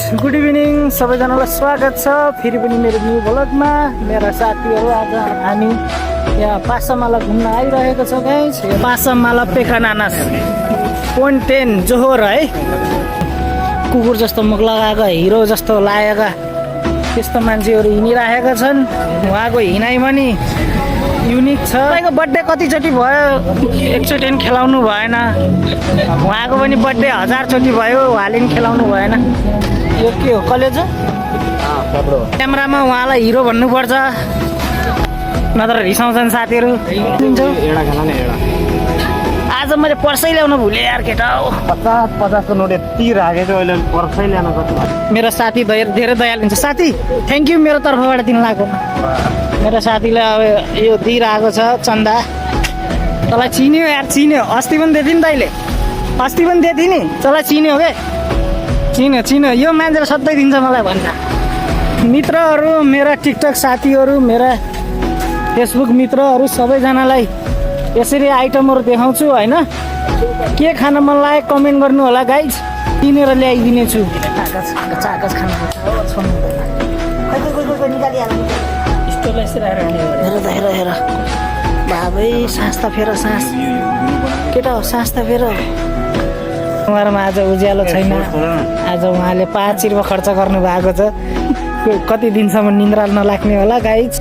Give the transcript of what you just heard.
Good evening सबैजनालाई स्वागत छ फेरि पनि मेरो न्यू भ्लगमा। मेरा साथीहरू आज हामी यहाँ पासामाला घुम्न आइरहेको छ गाइस। पासामाला पेकानानास पोइन्ट 10 जोहोर है। कुकुर जस्तो मुख लगाएका हिरो जस्तो लागेका त्यस्तो मान्छेहरू हिँडिरहेका छन्। उहाँको हिँडाइ पनि युनिक छ। तपाईँको बर्थडे कतिचोटि भयो? एकचोटि पनि खेलाउनु भएन। उहाँको पनि बर्थडे 1000 चोटि भयो, उहाँले पनि खेलाउनु भएन। यो के हो कलेज हो? क्यामेरामा उहाँलाई हिरो भन्नुपर्छ, नत्र रिसाउँछन् साथीहरू। आज मैले पर्सै ल्याउन भुलेँ यार केटा हो। 50 नोट यति राखेको अहिले पर्सै ल्याउन पर्छ। मेरो साथी धेरै दयालु हुन्छ। साथी थ्याङ्क यू मेरो तर्फबाट दिन लाग्यो। मेरो साथीलाई अब यो दिइरहेको छ चन्दा। तँलाई चिन्यो यार, चिन्यो। अस्ति पनि दिएको नि तैँले, अस्ति पनि दिएको थिएँ नि। तँलाई चिन्यो के? चिन्यो यो मान्छेले सधैँ दिन्छ मलाई भन्दा। मित्रहरू, मेरा टिकटक साथीहरू, मेरा फेसबुक मित्रहरू सबैजनालाई यसरी आइटमहरू देखाउँछु होइन। के खान मन लाग्यो कमेन्ट गर्नु होला गाइज, किनेर ल्याइदिने छु। कागज खानु हेर बाबै सास त फेर सास केटा हो, सास त फेर। उहाँहरूमा आज उज्यालो छैन। आज उहाँले 5 रुपियाँ खर्च गर्नु भएको छ। कति दिनसम्म निन्द्रा नलाग्ने होला गाइज।